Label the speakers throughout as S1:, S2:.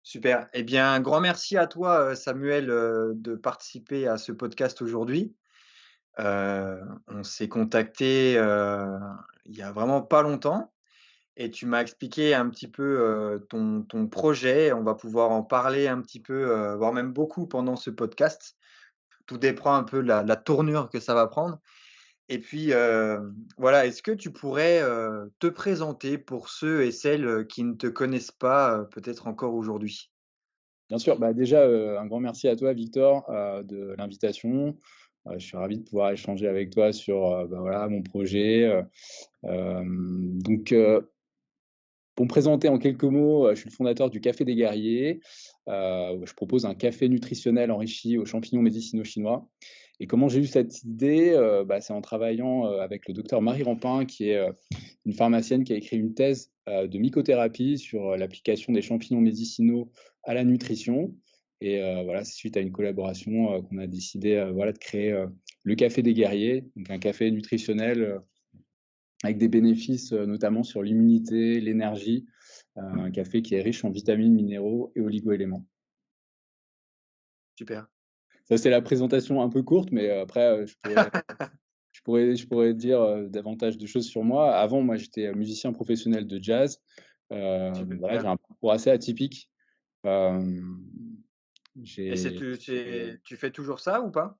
S1: Super. Eh bien, un grand merci à toi, Samuel, de participer à ce podcast aujourd'hui. On s'est contacté, il y a vraiment pas longtemps et tu m'as expliqué un petit peu, ton projet. On va pouvoir en parler un petit peu, voire même beaucoup pendant ce podcast. Tout dépend un peu de la tournure que ça va prendre et puis, voilà, est-ce que tu pourrais, te présenter pour ceux et celles, qui ne te connaissent pas, peut-être encore aujourd'hui?
S2: Bien sûr, bah, déjà, un grand merci à toi Victor, de l'invitation. Je suis ravi de pouvoir échanger avec toi sur, bah, voilà, mon projet, donc pour me présenter en quelques mots, je suis le fondateur du Café des Guerriers. Je propose un café nutritionnel enrichi aux champignons médicinaux chinois et comment j'ai eu cette idée? Bah, c'est en travaillant, avec le docteur Marie Rampin qui est, une pharmacienne qui a écrit une thèse, de mycothérapie sur, l'application des champignons médicinaux à la nutrition et voilà, c'est suite à une collaboration, qu'on a décidé, voilà, de créer, le Café des Guerriers, donc un café nutritionnel, avec des bénéfices, notamment sur l'immunité, l'énergie, un café qui est riche en vitamines, minéraux et oligoéléments.
S1: Super.
S2: Ça, c'est la présentation un peu courte, mais après, je pourrais dire, davantage de choses sur moi. Avant, moi, j'étais, musicien professionnel de jazz. Voilà, j'ai
S1: Super.
S2: un parcours assez atypique. Hem,
S1: Et
S2: j'ai
S1: tu fais toujours ça ou pas?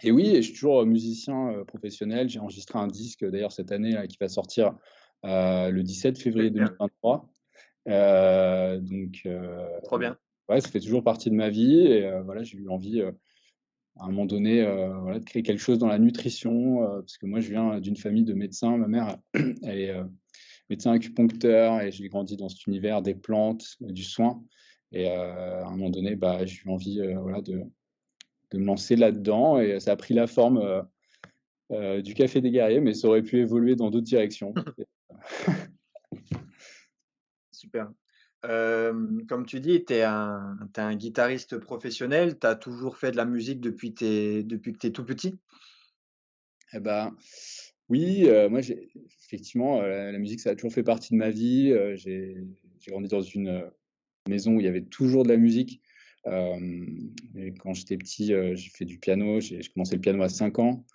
S2: et oui, et je suis toujours, musicien, professionnel. J'ai enregistré un disque, d'ailleurs cette année là, qui va sortir, le 17 février
S1: Super,
S2: 2023. Donc
S1: trop bien.
S2: ouais, ça fait toujours partie de ma vie et voilà, j'ai eu envie, à un moment donné, voilà, de créer quelque chose dans la nutrition, parce que moi je viens d'une famille de médecins. Ma mère, elle est, médecin acupuncteur et j'ai grandi dans cet univers des plantes, du soin et à un moment donné, bah, j'ai eu envie, voilà, de me lancer là-dedans et ça a pris la forme, du Café des Guerriers, mais ça aurait pu évoluer dans d'autres directions.
S1: Super. Comme tu dis, tu es un guitariste professionnel. Tu as toujours fait de la musique depuis que tu es tout petit?
S2: Et ben, oui, moi j'ai effectivement, la musique ça a toujours fait partie de ma vie, j'ai grandi dans une, maison où il y avait toujours de la musique. Et quand j'étais petit, j'ai fait du piano, j'ai commencé le piano à 5 ans,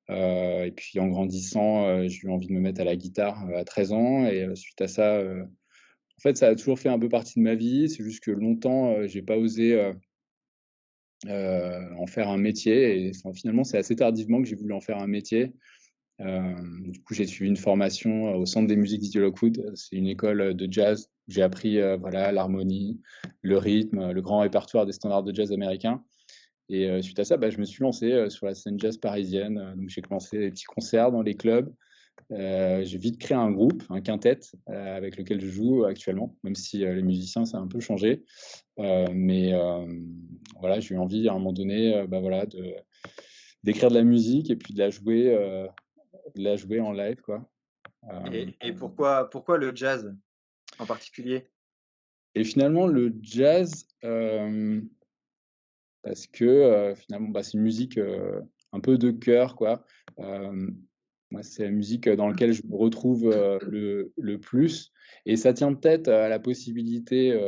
S2: et puis en grandissant, j'ai eu envie de me mettre à la guitare, à 13 ans et suite à ça, en fait, ça a toujours fait un peu partie de ma vie. C'est juste que longtemps, j'ai pas osé, en faire un métier et enfin, finalement, c'est assez tardivement que j'ai voulu en faire un métier. Du coup, j'ai suivi une formation, au Centre des musiques d'Idiot Lockwood. C'est une école, de jazz. J'ai appris, voilà, l'harmonie, le rythme, le grand répertoire des standards de jazz américains et suite à ça, bah, je me suis lancé, sur la scène jazz parisienne. Donc j'ai commencé des petits concerts dans les clubs. J'ai vite créé un groupe, un quintet, avec lequel je joue actuellement, même si, les musiciens, ça a un peu changé. Mais voilà, j'ai eu envie à un moment donné, bah, voilà, d'écrire de la musique et puis de la jouer en live, quoi.
S1: Et pourquoi le jazz en particulier?
S2: Et finalement le jazz, parce que, finalement, bah, c'est une musique, un peu de cœur, quoi. Hem, Moi, c'est la musique, dans laquelle je me retrouve, le plus et ça tient peut-être à la possibilité,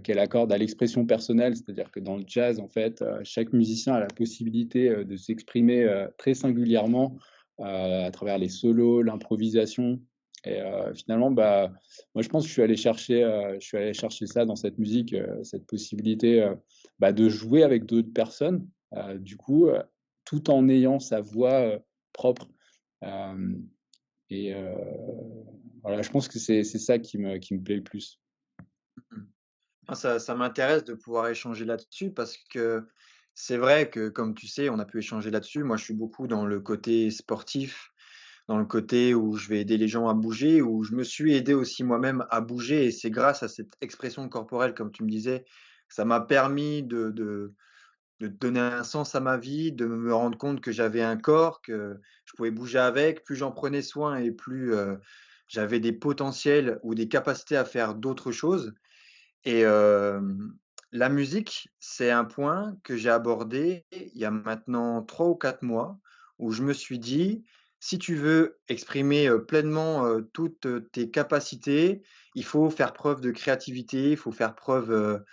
S2: qu'elle accorde à l'expression personnelle. C'est-à-dire que dans le jazz, en fait, chaque musicien a la possibilité, de s'exprimer, très singulièrement, à travers les solos, l'improvisation et finalement, bah, moi, je pense que je suis allé chercher ça dans cette musique, cette possibilité, bah, de jouer avec d'autres personnes, du coup, tout en ayant sa voix, propre, hem et voilà, je pense que c'est ça qui me plaît le plus.
S1: Mmh. Ah, ça m'intéresse de pouvoir échanger là-dessus parce que c'est vrai que, comme tu sais, on a pu échanger là-dessus. Moi, je suis beaucoup dans le côté sportif, dans le côté où je vais aider les gens à bouger, où je me suis aidé aussi moi-même à bouger et c'est grâce à cette expression corporelle, comme tu me disais, que ça m'a permis de donner un sens à ma vie, de me rendre compte que j'avais un corps, que je pouvais bouger avec. Plus j'en prenais soin et plus, j'avais des potentiels ou des capacités à faire d'autres choses et la musique, c'est un point que j'ai abordé il y a maintenant 3 ou 4 mois où je me suis dit: si tu veux exprimer, pleinement, toutes, tes capacités, il faut faire preuve de créativité, il faut faire preuve,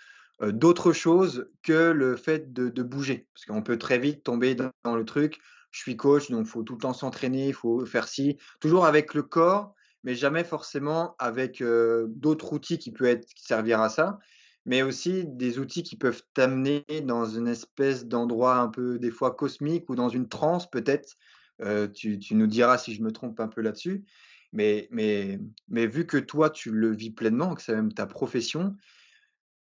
S1: d'autre chose que le fait de bouger. Parce qu'on peut très vite tomber dans le truc: «Je suis coach, donc il faut tout le temps s'entraîner, il faut faire ci». Toujours avec le corps, mais jamais forcément avec, d'autres outils qui servir à ça, mais aussi des outils qui peuvent t'amener dans une espèce d'endroit un peu, des fois, cosmique ou dans une transe peut-être. Tu nous diras si je me trompe un peu là-dessus, mais mais vu que toi, tu le vis pleinement, que c'est même ta profession,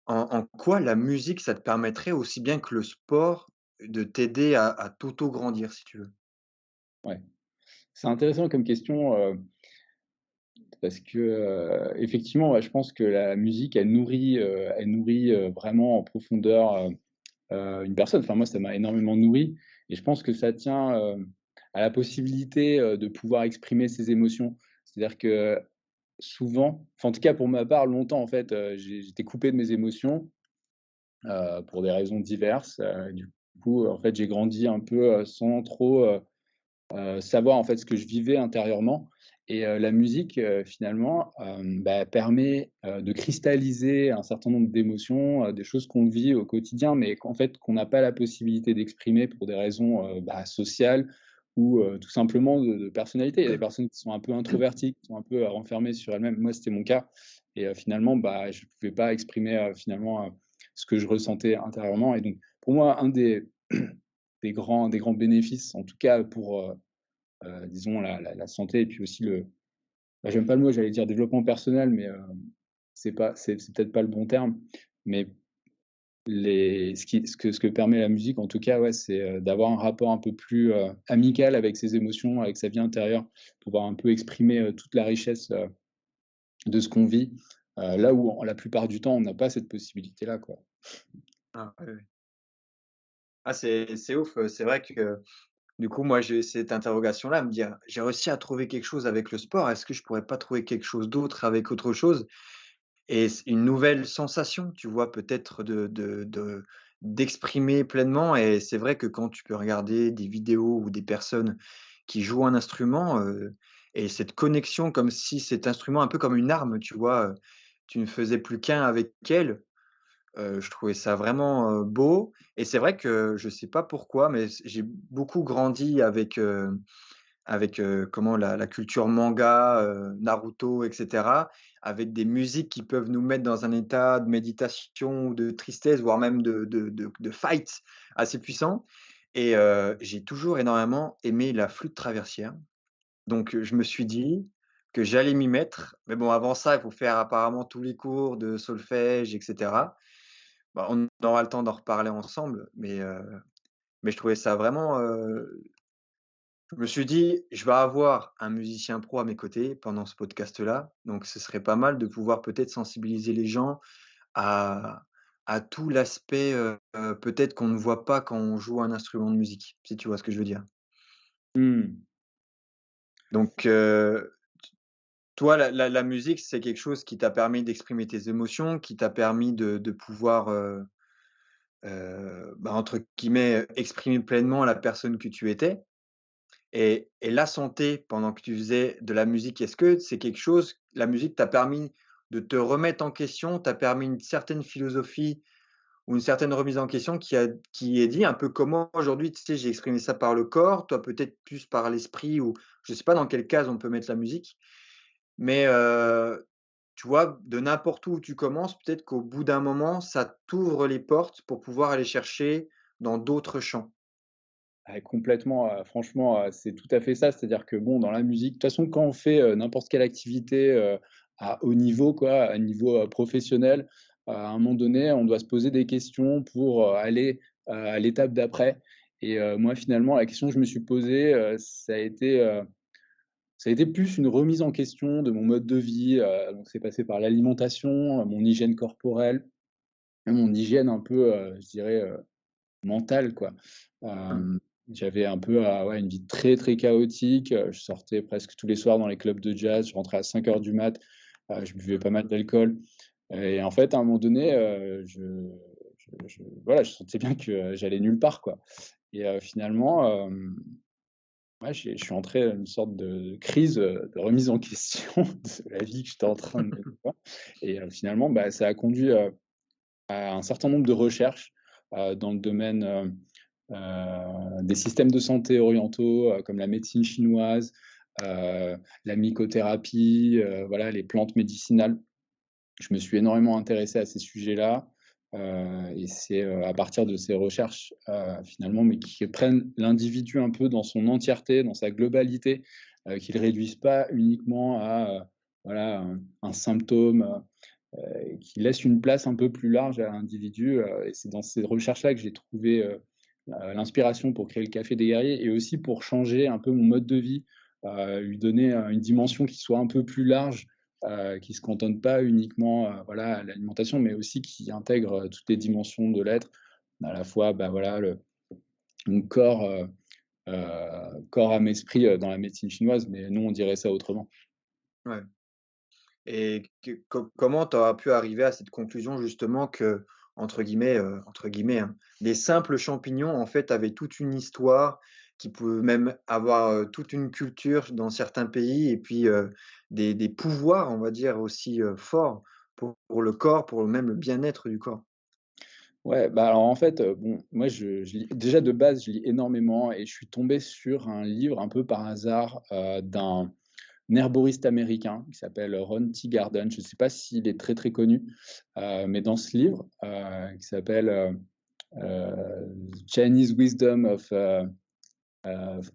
S1: en quoi la musique, ça te permettrait aussi bien que le sport de t'aider à t'auto-grandir, si tu veux?
S2: Ouais. C'est intéressant comme question, parce que, effectivement, ouais, je pense que la musique, elle nourrit vraiment en profondeur, une personne. Enfin, moi, ça m'a énormément nourri et je pense que ça tient, à la possibilité, de pouvoir exprimer ses émotions. C'est-à-dire que souvent, enfin, en tout cas pour ma part, longtemps, en fait, j'étais coupé de mes émotions, pour des raisons diverses. Du coup, en fait, j'ai grandi un peu, sans trop, savoir, en fait, ce que je vivais intérieurement et la musique, finalement, bah, permet, de cristalliser un certain nombre d'émotions, des choses qu'on vit au quotidien, mais qu'en fait, qu'on n'a pas la possibilité d'exprimer pour des raisons, bah, sociales ou tout simplement de personnalité. Il y a des personnes qui sont un peu introverties, qui sont un peu, renfermées sur elles-mêmes. Moi, c'était mon cas et finalement, bah, je ne pouvais pas exprimer, finalement, ce que je ressentais intérieurement et donc pour moi, un des des grands bénéfices, en tout cas pour, disons la santé et puis aussi le bah, j'aime pas le mot, j'allais dire développement personnel, mais, c'est peut-être pas le bon terme, mais ce que permet la musique en tout cas, ouais, c'est, d'avoir un rapport un peu plus, amical avec ses émotions, avec sa vie intérieure, pouvoir un peu exprimer, toute la richesse, de ce qu'on vit, là où la plupart du temps on n'a pas cette possibilité-là, quoi.
S1: Ah, oui, oui. Ah, c'est ouf, c'est vrai que, du coup, moi, j'ai cette interrogation-là, à me dire: «J'ai réussi à trouver quelque chose avec le sport, est-ce que je pourrais pas trouver quelque chose d'autre avec autre chose?» Et c une nouvelle sensation, tu vois? Peut-être d'exprimer pleinement, et c'est vrai que quand tu peux regarder des vidéos ou des personnes qui jouent un instrument, et cette connexion comme si cet instrument un peu comme une arme, tu vois? Tu ne faisais plus qu'un avec elle, je trouvais ça vraiment, beau, et c'est vrai que je sais pas pourquoi, mais j'ai beaucoup grandi avec, comment la culture manga, Naruto et cetera, avec des musiques qui peuvent nous mettre dans un état de méditation ou de tristesse, voire même de fight assez puissant, et j'ai toujours énormément aimé la flûte traversière. Donc je me suis dit que j'allais m'y mettre, mais bon, avant ça, il faut faire apparemment tous les cours de solfège et cetera. Bah, on aura le temps d'en reparler ensemble, mais je trouvais ça vraiment, je me suis dit: «Je vais avoir un musicien pro à mes côtés pendant ce podcast-là, donc ce serait pas mal de pouvoir peut-être sensibiliser les gens à tout l'aspect, peut-être qu'on ne voit pas quand on joue un instrument de musique», si tu vois ce que je veux dire?
S2: Mmh.
S1: Donc toi, la musique, c'est quelque chose qui t'a permis d'exprimer tes émotions, qui t'a permis de pouvoir, bah, entre guillemets, «exprimer pleinement la personne que tu étais». Et la santé, pendant que tu faisais de la musique, est-ce que c'est quelque chose, la musique t'a permis de te remettre en question, t'a permis une certaine philosophie ou une certaine remise en question qui est dit un peu comment aujourd'hui, tu sais, j'ai exprimé ça par le corps, toi peut-être plus par l'esprit, ou je sais pas dans quelle case on peut mettre la musique, mais tu vois, de n'importe où tu commences, peut-être qu'au bout d'un moment, ça t'ouvre les portes pour pouvoir aller chercher dans d'autres champs.
S2: Ouais, complètement, franchement, c'est tout à fait ça. C'est-à-dire que bon, dans la musique de toute façon, quand on fait, n'importe quelle activité, à haut niveau quoi, à niveau, professionnel, à un moment donné, on doit se poser des questions pour, aller, à l'étape d'après et moi finalement, la question que je me suis posée, ça a été plus une remise en question de mon mode de vie, donc c'est passé par l'alimentation, mon hygiène corporelle, même mon hygiène un peu, je dirais, mentale, quoi.
S1: Mmh.
S2: J'avais un peu, ouais, une vie très, très chaotique, je sortais presque tous les soirs dans les clubs de jazz, je rentrais à 5 heures du mat, je buvais pas mal d'alcool et en fait, à un moment donné, voilà, je sentais bien que, j'allais nulle part, quoi et finalement, Ouais, je suis entré dans une sorte de crise, de remise en question de la vie que j'étais en train de mener, quoi. Et finalement, bah, ça a conduit, à un certain nombre de recherches, dans le domaine, des systèmes de santé orientaux, comme la médecine chinoise, la mycothérapie, voilà, les plantes médicinales. Je me suis énormément intéressé à ces sujets-là, et c'est, à partir de ces recherches, finalement, mais qui prennent l'individu un peu dans son entièreté, dans sa globalité, qui le réduisent pas uniquement à, voilà, un symptôme, qui laissent une place un peu plus large à l'individu, et c'est dans ces recherches-là que j'ai trouvé, l'inspiration pour créer le Café des guerriers et aussi pour changer un peu mon mode de vie, lui donner, une dimension qui soit un peu plus large, qui se cantonne pas uniquement, voilà, à l'alimentation, mais aussi qui intègre, toutes les dimensions de l'être, à la fois, bah, voilà, le mon corps, corps, âme, esprit, dans la médecine chinoise, mais nous, on dirait ça autrement.
S1: Ouais. Et comment tu as pu arriver à cette conclusion justement que, entre guillemets, hein, les simples champignons en fait avaient toute une histoire, qui pouvaient même avoir, toute une culture dans certains pays et puis, des pouvoirs on va dire aussi, forts pour le corps, pour même le bien-être du corps?
S2: Ouais, bah, alors, en fait, bon, moi, je lis déjà de base, je lis énormément et je suis tombé sur un livre un peu par hasard, d'un herboriste américain qui s'appelle Ron T. Garden. Je ne sais pas s'il est très, très connu, mais dans ce livre, qui s'appelle, Chinese Wisdom of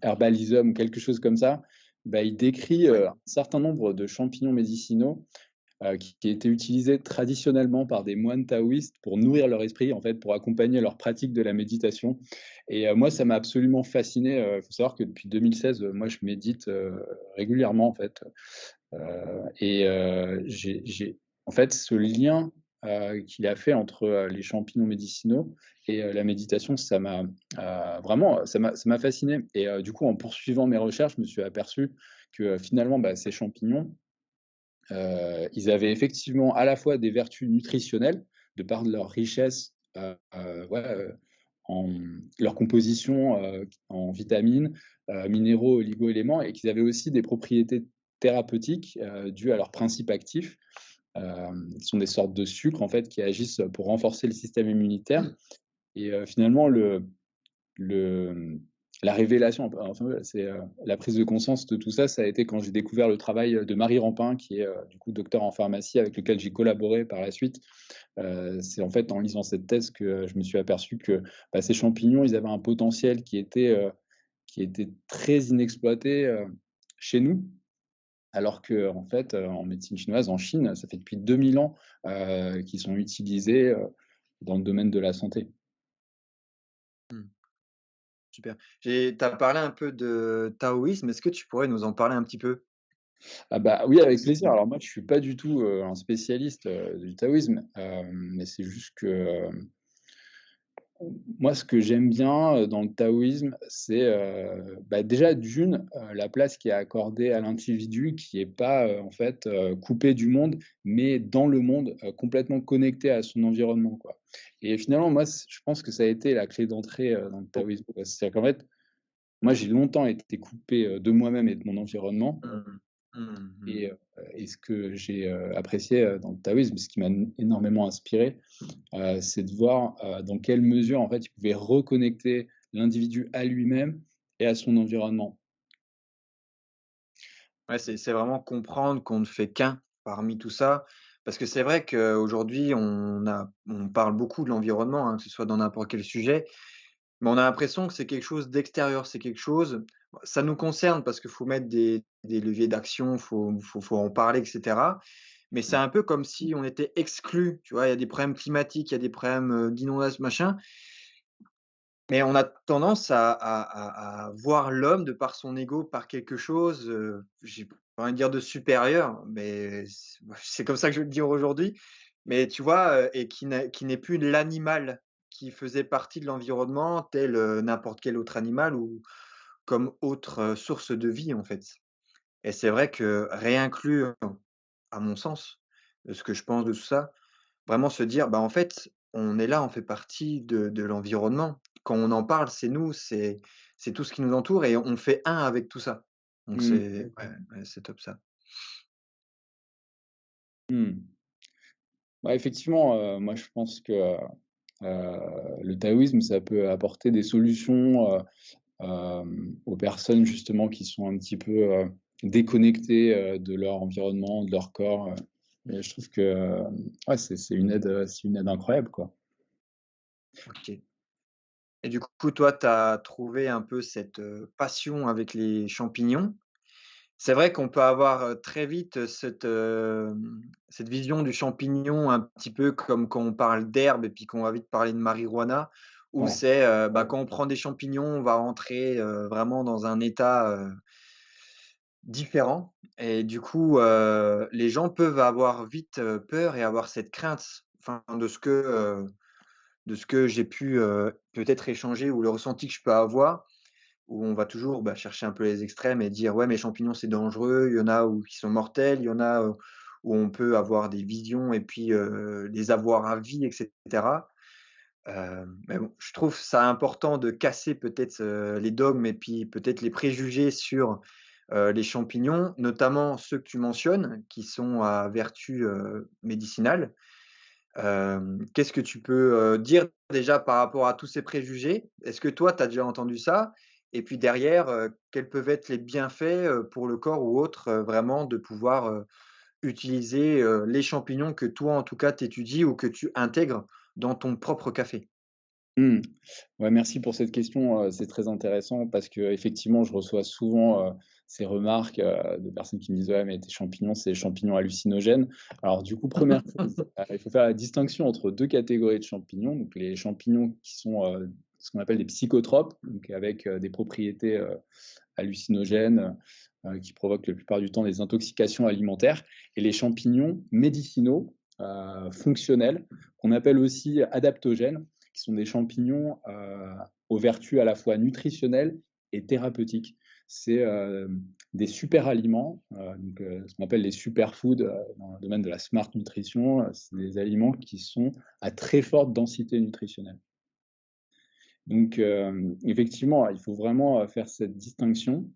S2: Herbalism, quelque chose comme ça, bah, il décrit,
S1: Ouais,
S2: un certain nombre de champignons médicinaux, qui étaient utilisés traditionnellement par des moines taoïstes pour nourrir leur esprit, en fait, pour accompagner leur pratique de la méditation. Et moi, ça m'a absolument fasciné. Il faut savoir que depuis 2016, moi, je médite, régulièrement, en fait, et j'ai en fait, ce lien, qu'il a fait entre, les champignons médicinaux et la méditation, ça m'a, vraiment, ça m'a fasciné. Et du coup, en poursuivant mes recherches, je me suis aperçu que, finalement, bah, ces champignons, ils avaient effectivement à la fois des vertus nutritionnelles, de par de leur richesse, ouais, en leur composition, en vitamines, minéraux, oligo-éléments, et qu'ils avaient aussi des propriétés thérapeutiques, dues à leur principe actif, qui sont des sortes de sucres, en fait, qui agissent pour renforcer le système immunitaire. Et finalement le la révélation, enfin, ouais, c'est, la prise de conscience de tout ça, ça a été quand j'ai découvert le travail, de Marie Rampin, qui est, du coup docteur en pharmacie avec lequel j'ai collaboré par la suite. C'est en fait en lisant cette thèse que, je me suis aperçu que, bah, ces champignons, ils avaient un potentiel qui était très inexploité, chez nous. Alors qu'en fait, en médecine chinoise, en Chine, ça fait depuis 2000 ans, qu'ils sont utilisés, dans le domaine de la santé.
S1: mmh, super. Tu as parlé un peu de taoïsme, est-ce que tu pourrais nous en parler un petit peu?
S2: Ah bah, oui, avec
S1: C'est
S2: plaisir. Alors moi, je suis pas du tout, un spécialiste, du taoïsme, mais c'est juste que, moi, ce que j'aime bien, dans le taoïsme, c'est, bah, déjà d'une, la place qui est accordée à l'individu qui est pas, en fait, coupé du monde, mais dans le monde, complètement connecté à son environnement, quoi. Et finalement, moi, je pense que ça a été la clé d'entrée, dans le taoïsme, quoi. C'est-à-dire qu'en fait, moi, j'ai longtemps été coupé, de moi-même et de mon environnement.
S1: Mmh. Mmh mh.
S2: Et ce que j'ai, apprécié, dans le taoïsme, ce qui m'a énormément inspiré, c'est de voir, dans quelle mesure, en fait, il pouvait reconnecter l'individu à lui-même et à son environnement.
S1: Ouais, c'est vraiment comprendre qu'on ne fait qu'un parmi tout ça. Parce que c'est vrai qu'aujourd'hui, on parle beaucoup de l'environnement, hein, que ce soit dans n'importe quel sujet, mais on a l'impression que c'est quelque chose d'extérieur, c'est quelque chose ça nous concerne parce qu'il faut mettre des leviers d'action, faut en parler et cetera. Mais c'est un peu comme si on était exclus, tu vois? Il y a des problèmes climatiques, il y a des problèmes, d'inondation, machin. Mais on a tendance à voir l'homme de par son ego, par quelque chose, j'ai pas envie de dire de supérieur, mais c'est comme ça que je vais le dire aujourd'hui. Mais tu vois, et qui n'est plus l'animal qui faisait partie de l'environnement tel, n'importe quel autre animal ou comme autre, source de vie, en fait. Et c'est vrai que réinclure, à mon sens, de ce que je pense de tout ça, vraiment se dire: «Bah, en fait, on est là, on fait partie de l'environnement». Quand on en parle, c'est nous, c'est tout ce qui nous entoure et on fait un avec tout ça. Donc
S2: Mmh.
S1: ouais, c'est top ça.
S2: Mmh. Bah, effectivement, moi je pense que, le taoïsme, ça peut apporter des solutions, aux personnes justement qui sont un petit peu, déconnectées, de leur environnement, de leur corps, et je trouve que, ouais, c'est une aide incroyable, quoi.
S1: OK. Et du coup, toi, tu as trouvé un peu cette, passion avec les champignons. C'est vrai qu'on peut avoir, très vite, cette vision du champignon un petit peu comme quand on parle d'herbe et puis qu'on va vite parler de marijuana, où
S2: Ouais.
S1: c'est, bah, quand on prend des champignons, on va rentrer, vraiment dans un état, différent et du coup, les gens peuvent avoir vite, peur et avoir cette crainte, enfin de ce que j'ai pu, peut-être échanger ou le ressenti que je peux avoir, où on va toujours, bah, chercher un peu les extrêmes et dire: «Ouais, mais les champignons, c'est dangereux». Il y en a où qui sont mortels, il y en a, où on peut avoir des visions et puis, les avoir à vie et cetera. Mais bon, je trouve ça important de casser peut-être, les dogmes et puis peut-être les préjugés sur, les champignons, notamment ceux que tu mentionnes, qui sont à vertu, médicinale. Qu'est-ce que tu peux, dire déjà par rapport à tous ces préjugés? Est-ce que toi, tu as déjà entendu ça? Et puis derrière, quels peuvent être les bienfaits, pour le corps ou autre, vraiment de pouvoir, utiliser, les champignons que toi, en tout cas, tu étudies ou que tu intègres dans ton propre café?
S2: Mmh. Ouais, merci pour cette question, c'est très intéressant parce qu'effectivement, je reçois souvent, ces remarques, de personnes qui me disent: «Ouais, mais tes champignons, c'est des champignons hallucinogènes». Alors du coup, première chose, il faut faire la distinction entre 2 catégories de champignons. Donc les champignons qui sont, ce qu'on appelle des psychotropes, donc avec, des propriétés, hallucinogènes, qui provoquent la plupart du temps des intoxications alimentaires, et les champignons médicinaux, fonctionnels, qu'on appelle aussi adaptogènes, qui sont des champignons, aux vertus à la fois nutritionnelles et thérapeutiques. C'est, des super aliments, donc ce qu'on appelle les superfoods, dans le domaine de la smart nutrition, c'est des aliments qui sont à très forte densité nutritionnelle. Donc effectivement, il faut vraiment, faire cette distinction.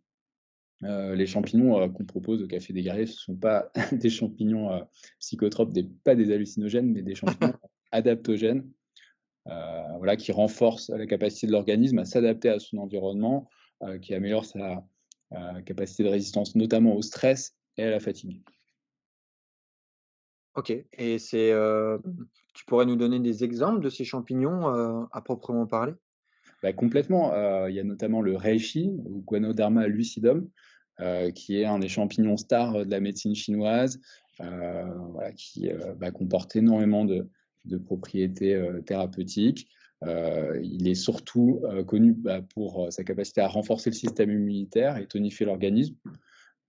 S2: Les champignons, qu'on propose au Café des Guerriers, ce ne sont pas des champignons, psychotropes, pas des hallucinogènes, mais des champignons adaptogènes, voilà, qui renforcent la capacité de l'organisme à s'adapter à son environnement, qui améliorent sa, capacité de résistance, notamment au stress et à la fatigue.
S1: OK et c'est, tu pourrais nous donner des exemples de ces champignons, à proprement parler?
S2: Bah, complètement, il y a notamment le reishi ou Guanoderma lucidum, qui est un des champignons stars, de la médecine chinoise, voilà, qui, bah, comporte énormément de propriétés, thérapeutiques. Il est surtout, connu, bah, pour, sa capacité à renforcer le système immunitaire et tonifier l'organisme.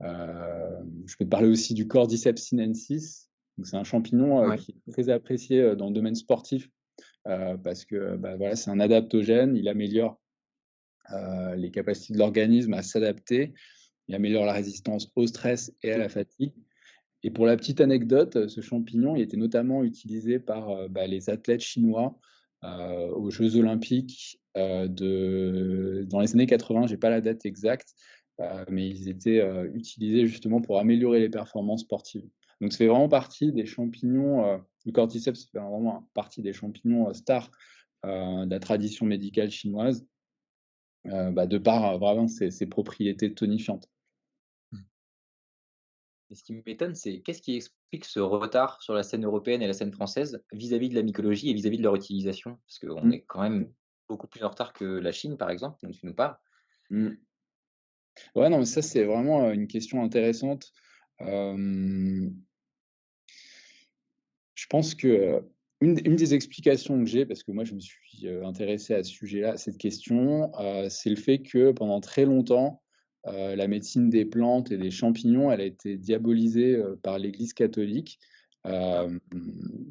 S2: Je peux te parler aussi du Cordyceps sinensis, donc c'est un champignon,
S1: Ouais.
S2: qui est très apprécié, dans le domaine sportif, parce que, bah, voilà, c'est un adaptogène, il améliore les capacités de l'organisme à s'adapter. Il améliore la résistance au stress et à
S1: OK.
S2: la fatigue. Et pour la petite anecdote, ce champignon, il était notamment utilisé par, bah, les athlètes chinois, aux Jeux olympiques, dans les années 80, j'ai pas la date exacte, mais ils étaient, utilisés justement pour améliorer les performances sportives. Donc ça fait vraiment partie des champignons, le cordyceps fait vraiment partie des champignons, stars, de la tradition médicale chinoise. Bah, de par, vraiment ses propriétés tonifiantes.
S1: Mmh.
S3: Et ce qui m'étonne, c'est qu'est-ce qui explique ce retard sur la scène européenne et la scène française vis-à-vis de la mycologie et vis-à-vis de leur utilisation? Parce qu'on
S2: Mmh,
S3: est quand même beaucoup plus en retard que la Chine, par exemple, dont tu nous parles.
S2: mmh. Ouais, non, mais ça, c'est vraiment, une question intéressante. Hem, je pense que, une des explications que j'ai, parce que moi je me suis, intéressé à ce sujet-là, à cette question, c'est le fait que pendant très longtemps, la médecine des plantes et des champignons, elle a été diabolisée, par l'Église catholique.
S1: Ah,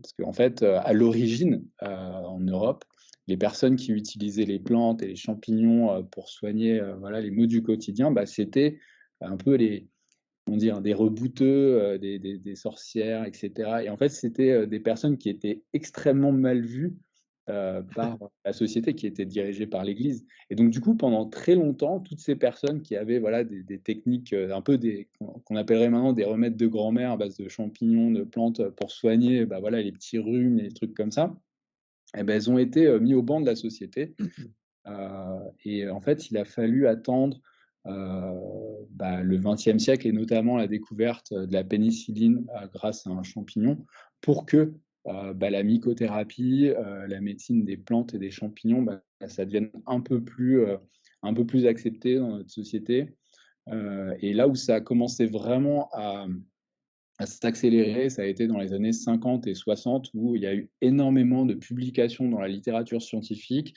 S2: Parce qu'en fait, à l'origine, en Europe, les personnes qui utilisaient les plantes et les champignons, pour soigner, voilà, les maux du quotidien, bah, c'était un peu les, comment dire? Des rebouteux, des sorcières et cetera, et en fait, c'était, des personnes qui étaient extrêmement mal vues, par la société qui était dirigée par l'Église. Et donc du coup, pendant très longtemps, toutes ces personnes qui avaient voilà des techniques, un peu des qu'on appellerait maintenant des remèdes de grand-mère à base de champignons, de plantes, pour soigner, bah, voilà, les petits rhumes, les trucs comme ça, et ben elles ont été, mis au banc de la société. Et en fait, il a fallu attendre, bah, le XXe siècle et notamment la découverte, de la pénicilline, grâce à un champignon pour que, bah, la mycothérapie, la médecine des plantes et des champignons, bah, ça devienne un peu plus accepté dans notre société. Et là où ça a commencé vraiment à s'accélérer, ça a été dans les années 50 et 60 où il y a eu énormément de publications dans la littérature scientifique,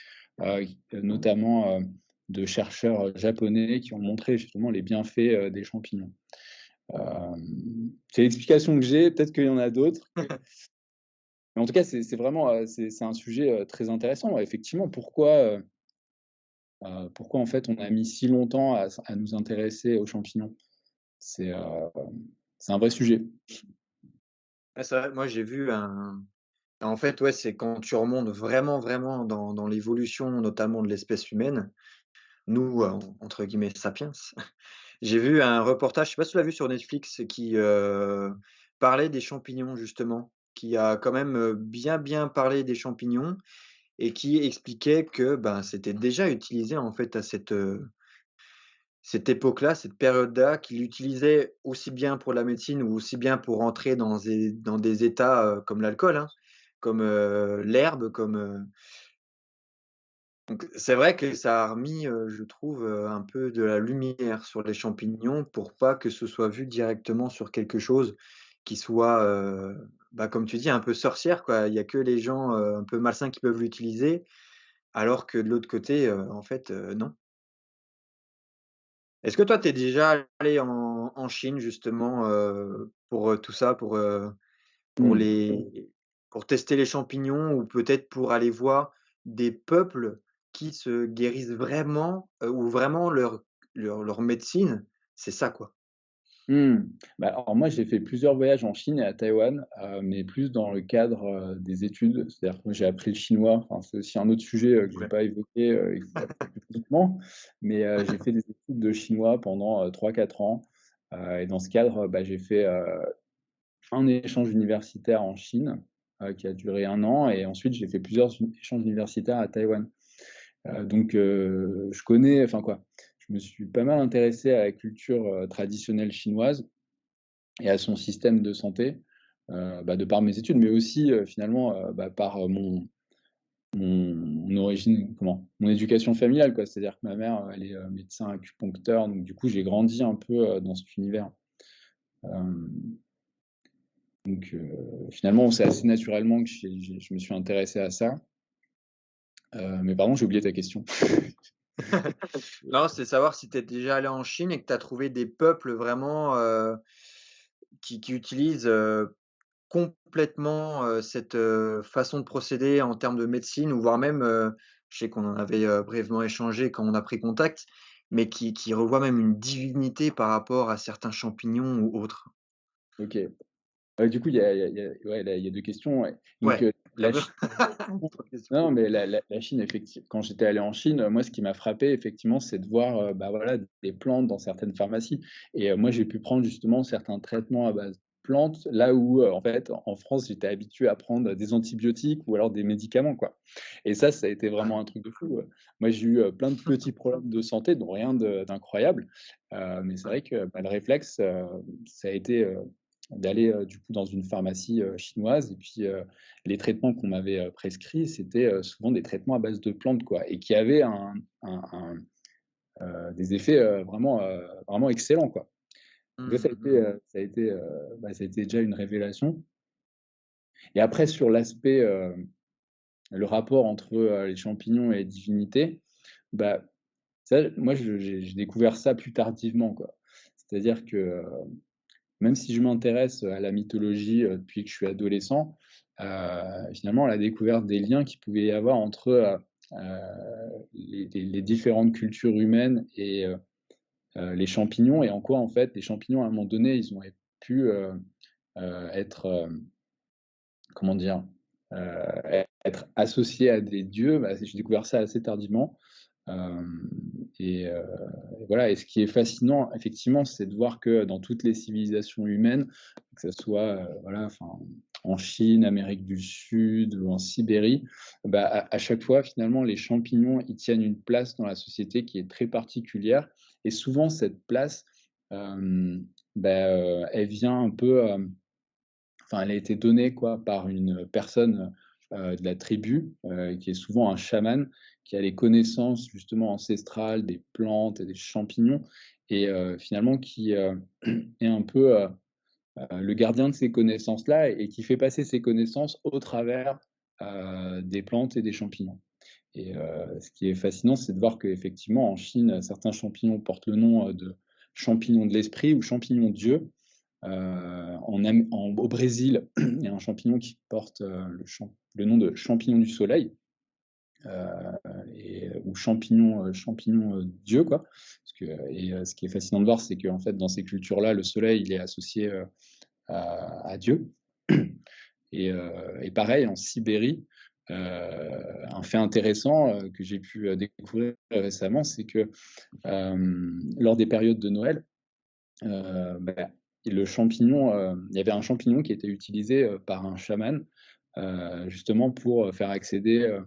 S2: notamment, de chercheurs, japonais qui ont montré justement les bienfaits, des champignons. C'est l'explication que j'ai, peut-être qu'il y en a d'autres. Mais en tout cas, c'est vraiment, c'est un sujet, très intéressant. Ouais, effectivement, pourquoi en fait on a mis si longtemps à nous intéresser aux champignons? C'est, heu, c'est un vrai sujet.
S1: Ouais, c'est vrai, moi j'ai vu un en fait, ouais, c'est quand tu remontes vraiment, vraiment dans l'évolution, notamment de l'espèce humaine, nous, entre guillemets «sapiens». J'ai vu un reportage, je sais pas si tu l'as vu sur Netflix, qui, parlait des champignons justement, qui a quand même, bien, bien parlé des champignons et qui expliquait que, ben, c'était déjà utilisé en fait à cette époque-là, cette période-là, qu'il utilisait aussi bien pour la médecine ou aussi bien pour entrer dans des états, comme l'alcool, hein, comme, l'herbe, comme, donc c'est vrai que ça a remis, je trouve, un peu de la lumière sur les champignons pour pas que ce soit vu directement sur quelque chose qui soit, bah, comme tu dis, un peu sorcière, quoi. Il y a que les gens, un peu malsains qui peuvent l'utiliser, alors que de l'autre côté, en fait, non. Est-ce que toi, tu es déjà allé en Chine justement, pour, tout ça, pour
S2: Mmh.
S1: les pour tester les champignons ou peut-être pour aller voir des peuples qui se guérissent vraiment, ou vraiment leur médecine, c'est ça, quoi?
S2: Mmh. Bah, alors moi, j'ai fait plusieurs voyages en Chine et à Taïwan, mais plus dans le cadre, des études. C'est-à-dire que moi, j'ai appris le chinois, enfin, c'est aussi un autre sujet, que je vais
S1: Ouais.
S2: pas évoquer, plus publiquement, mais j'ai fait des études de chinois pendant, 3-4 ans, et dans ce cadre, bah, j'ai fait, un échange universitaire en Chine, qui a duré 1 an et ensuite j'ai fait plusieurs échanges universitaires à Taïwan. Donc je connais enfin quoi, je me suis pas mal intéressé à la culture, traditionnelle chinoise et à son système de santé, bah, de par mes études, mais aussi, finalement, bah, par, mon origine comment? Mon éducation familiale, quoi. C'est-à-dire que ma mère, elle est, médecin acupuncteur, donc du coup, j'ai grandi un peu, dans cet univers. Hem, donc finalement, c'est assez naturellement que je me suis intéressé à ça. Mais pardon, j'ai oublié ta question.
S1: Non, c'est savoir si tu es déjà allé en Chine et que tu as trouvé des peuples vraiment, qui utilisent, complètement, cette, façon de procéder en termes de médecine ou voire même, je sais qu'on en avait, brièvement échangé quand on a pris contact, mais qui revoient même une divinité par rapport à certains champignons ou autres.
S2: OK. Du coup, il y a ouais, là, il y a 2 questions, ouais. Donc,
S1: Ouais,
S2: la
S1: très bien.
S2: Chine
S1: 3 questions.
S2: non, mais la Chine, quand j'étais allé en Chine, moi, ce qui m'a frappé, effectivement, c'est de voir, bah, voilà, des plantes dans certaines pharmacies et moi, j'ai pu prendre justement certains traitements à base de plantes, là où, en fait, en France, j'étais habitué à prendre des antibiotiques ou alors des médicaments, quoi et ça a été vraiment un truc de fou, Moi, j'ai eu, plein de petits problèmes de santé, dont rien d'incroyable, mais c'est
S1: Ouais.
S2: vrai que, bah, le réflexe, ça a été, d'aller, du coup, dans une pharmacie, chinoise et puis, les traitements qu'on m'avait, prescrits, c'était, souvent des traitements à base de plantes, quoi et qui avaient un, des effets, vraiment excellents, quoi. Donc ça a
S1: Mmh
S2: été,
S1: mh.
S2: bah, ça a été déjà une révélation et après sur l'aspect, le rapport entre, les champignons et les divinités, bah, ça, moi, j'ai découvert ça plus tardivement, quoi. C'est-à-dire que, même si je m'intéresse à la mythologie, depuis que je suis adolescent, finalement, la découverte des liens qu'il pouvait y avoir entre, les différentes cultures humaines et les champignons et en quoi, en fait, les champignons, à un moment donné, ils ont pu, être, comment dire? être associé à des dieux, bah, j'ai découvert ça assez tardivement. Et voilà. Et ce qui est fascinant, effectivement, c'est de voir que dans toutes les civilisations humaines, que ce soit voilà, enfin, en Chine, Amérique du Sud ou en Sibérie, bah, à chaque fois, finalement, les champignons, ils tiennent une place dans la société qui est très particulière. Et souvent, cette place, bah, elle vient un peu, enfin, elle a été donnée quoi, par une personne de la tribu, qui est souvent un chaman, qui a les connaissances justement ancestrales des plantes et des champignons, et finalement qui est un peu le gardien de ces connaissances-là, et qui fait passer ces connaissances au travers des plantes et des champignons. Et ce qui est fascinant, c'est de voir qu'effectivement, en Chine, certains champignons portent le nom de champignons de l'esprit ou champignons de Dieu. Au Brésil, il y a un champignon qui porte le nom de champignon du soleil, ou champignon Dieu, quoi. Ce qui est fascinant de voir, c'est qu'en fait, dans ces cultures-là, le soleil, il est associé à Dieu. Et pareil, en Sibérie, un fait intéressant que j'ai pu découvrir récemment, c'est que lors des périodes de Noël, bah, le champignon, il y avait un champignon qui était utilisé par un chaman, justement pour faire accéder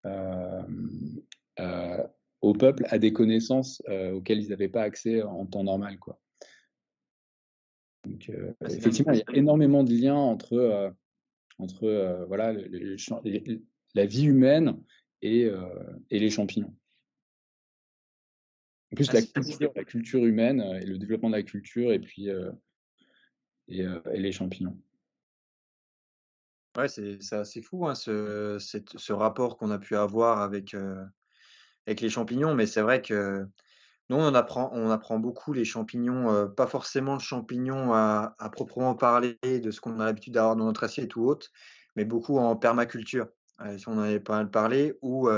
S2: euh, au peuple à des connaissances auxquelles ils n'avaient pas accès en temps normal, quoi. Donc,
S1: Ah, c'est
S2: effectivement, il y a énormément de liens entre voilà, la vie humaine et les champignons. En plus,
S1: ah, c'est fou.
S2: la culture humaine et le développement de la culture, et puis et les champignons.
S1: Ouais, c'est assez fou, hein, ce rapport qu'on a pu avoir avec les champignons. Mais c'est vrai que nous, on apprend beaucoup les champignons, pas forcément le champignon à proprement parler de ce qu'on a l'habitude d'avoir dans notre assiette ou autre, mais beaucoup en permaculture. Si on en avait pas mal parlé, où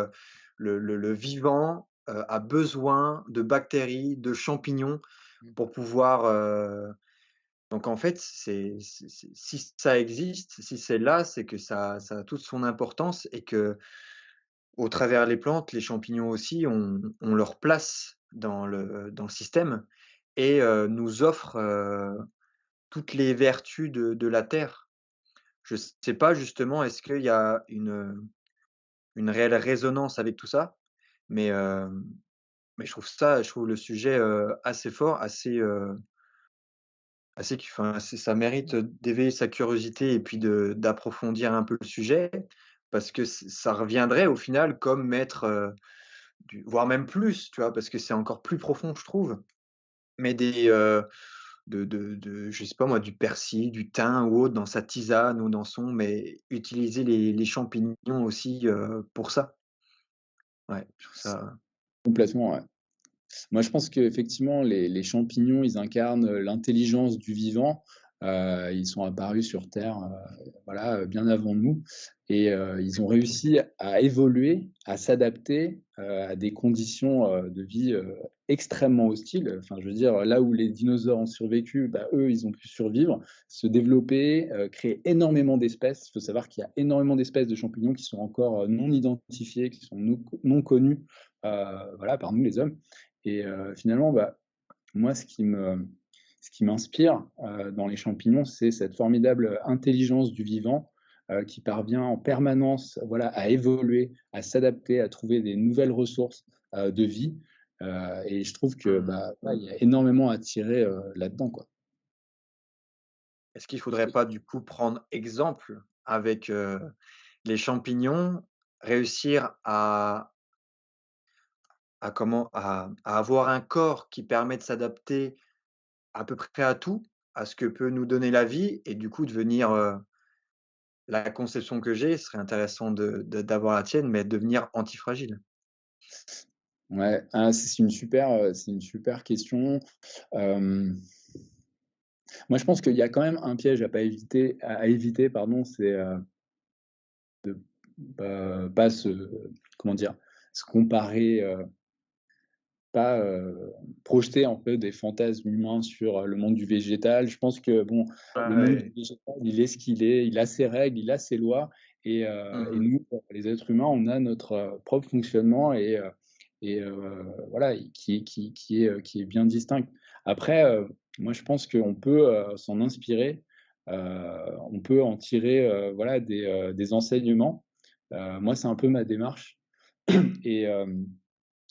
S1: le vivant a besoin de bactéries, de champignons
S3: Mmh.
S1: pour pouvoir. Donc en fait, si ça existe, si c'est là, c'est que ça a toute son importance, et que au travers les plantes, les champignons aussi ont leur place dans le système, et nous offrent toutes les vertus de la terre. Je sais pas justement, est-ce qu'il y a une réelle résonance avec tout ça? Mais mais je trouve le sujet assez fort, assez qui enfin, ça mérite d'éveiller sa curiosité et puis d'approfondir un peu le sujet, parce que ça reviendrait au final comme mettre, voire même plus, tu vois? Parce que c'est encore plus profond, je trouve. Mais je sais pas moi, du persil, du thym ou autre dans sa tisane ou dans mais utiliser les champignons aussi, pour ça. Ouais, je trouve ça
S2: Complètement, ouais. Moi, je pense qu'effectivement, les champignons, ils incarnent l'intelligence du vivant. Ils sont apparus sur Terre, voilà, bien avant nous, et ils ont réussi à évoluer, à s'adapter à des conditions de vie extrêmement hostiles. Enfin, je veux dire, là où les dinosaures ont survécu, bah, eux, ils ont pu survivre, se développer, créer énormément d'espèces. Il faut savoir qu'il y a énormément d'espèces de champignons qui sont encore non identifiées, qui sont non connues, voilà, par nous les hommes. Et finalement, bah, moi, ce qui m'inspire dans les champignons, c'est cette formidable intelligence du vivant qui parvient en permanence, voilà, à évoluer, à s'adapter, à trouver des nouvelles ressources de vie. Et je trouve que
S1: mmh.
S2: bah, ouais, il y a énormément à tirer là-dedans, quoi.
S1: Est-ce qu'il faudrait pas du coup prendre exemple avec, les champignons, réussir à avoir un corps qui permet de s'adapter à peu près à tout, à ce que peut nous donner la vie, et du coup devenir, la conception que j'ai, ce serait intéressant d'avoir la tienne, mais devenir antifragile.
S2: Ouais, c'est une super question. Euh, Moi, je pense qu'il y a quand même un piège à éviter, pardon, c'est de pas comment dire, se comparer, pas projeter en fait des fantasmes humains sur le monde du végétal. Je pense que bon, le monde du
S1: Ouais,
S2: végétal, il est ce qu'il est, il a ses règles, il a ses lois, Et
S1: Mmh.
S2: nous, les êtres humains, on a notre propre fonctionnement voilà, qui est bien distinct. Après, moi, je pense qu'on peut s'en inspirer, on peut en tirer voilà, des enseignements. Moi, c'est un peu ma démarche. Et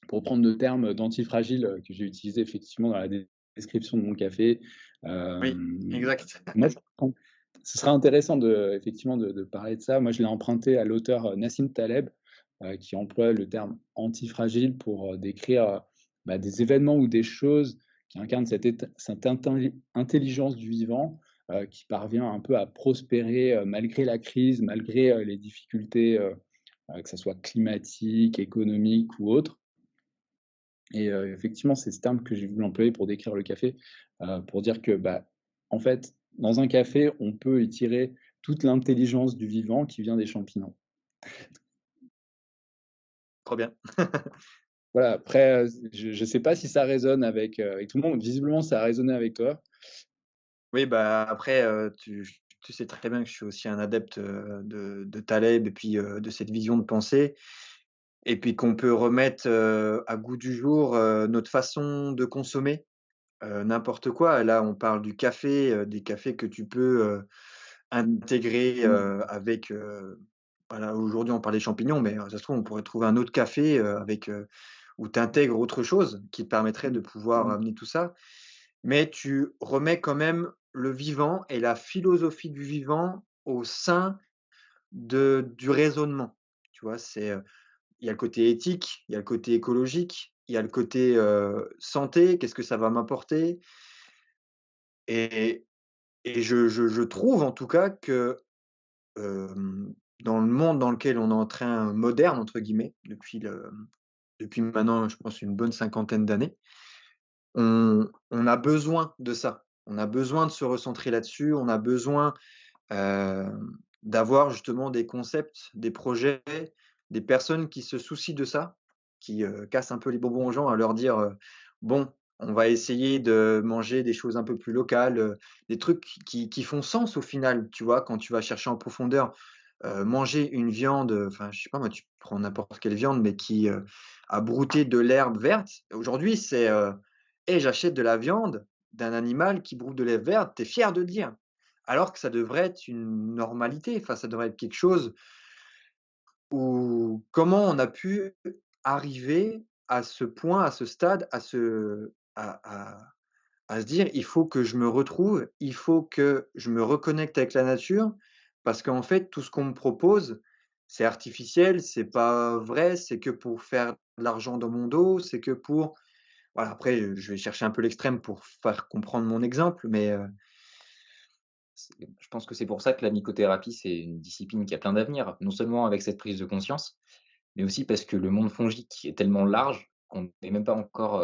S2: pour reprendre le terme d'antifragile que j'ai utilisé effectivement dans la description de mon café,
S1: Oui, exact.
S2: moi, je pense ce serait intéressant effectivement de parler de ça. Moi, je l'ai emprunté à l'auteur Nassim Taleb, qui emploie le terme antifragile pour décrire bah, des événements ou des choses qui incarnent cette intelligence du vivant, qui parvient un peu à prospérer malgré la crise, malgré les difficultés, que ce soit climatiques, économiques ou autres. Et effectivement, c'est ce terme que j'ai voulu employer pour décrire le café, pour dire que, bah, en fait, dans un café, on peut y tirer toute l'intelligence du vivant qui vient des champignons.
S1: Trop bien.
S2: Voilà, après, je sais pas si ça résonne avec tout le monde. Visiblement, ça a résonné avec toi.
S1: Oui, bah, après, tu sais très bien que je suis aussi un adepte, de Taleb et puis, de cette vision de pensée et puis qu'on peut remettre, à goût du jour, notre façon de consommer, n'importe quoi. Là, on parle du café, des cafés que tu peux, intégrer,
S2: Mmh,
S1: avec, voilà, aujourd'hui, on parle des champignons, mais, ça se trouve, on pourrait trouver un autre café, avec, où tu intègres autre chose qui te permettrait
S2: mmh,
S1: de pouvoir
S2: mmh,
S1: amener tout ça. Mais tu remets quand même le vivant et la philosophie du vivant au sein du raisonnement. Tu vois? Il y a le côté éthique, il y a le côté écologique, il y a le côté, santé, qu'est-ce que ça va m'apporter? Et je trouve en tout cas que, dans le monde dans lequel on est en train «moderne» entre guillemets, depuis maintenant je pense une bonne cinquantaine d'années, on a besoin de ça. On a besoin de se recentrer là-dessus, on a besoin, d'avoir justement des concepts, des projets, des personnes qui se soucient de ça, qui, cassent un peu les bonbons aux gens à leur dire, «Bon, on va essayer de manger des choses un peu plus locales», des trucs qui font sens au final, tu vois? Quand tu vas chercher en profondeur, manger une viande, enfin je sais pas moi, tu prends n'importe quelle viande mais qui, a brouté de l'herbe verte. Aujourd'hui c'est, «Hey, j'achète de la viande d'un animal qui broute de l'herbe verte», tu es fier de le dire. Alors que ça devrait être une normalité, enfin, ça devrait être quelque chose où comment on a pu arriver à ce point, à ce stade, à se dire: «Il faut que je me retrouve, il faut que je me reconnecte avec la nature», parce qu'en fait, tout ce qu'on me propose, c'est artificiel, c'est pas vrai, c'est que pour faire de l'argent dans mon dos, c'est que pour voilà, après, je vais chercher un peu l'extrême pour faire comprendre mon exemple, mais
S3: Je pense que c'est pour ça que la mycothérapie, c'est une discipline qui a plein d'avenir, non seulement avec cette prise de conscience, mais aussi parce que le monde fongique est tellement large qu'on n'est même pas encore,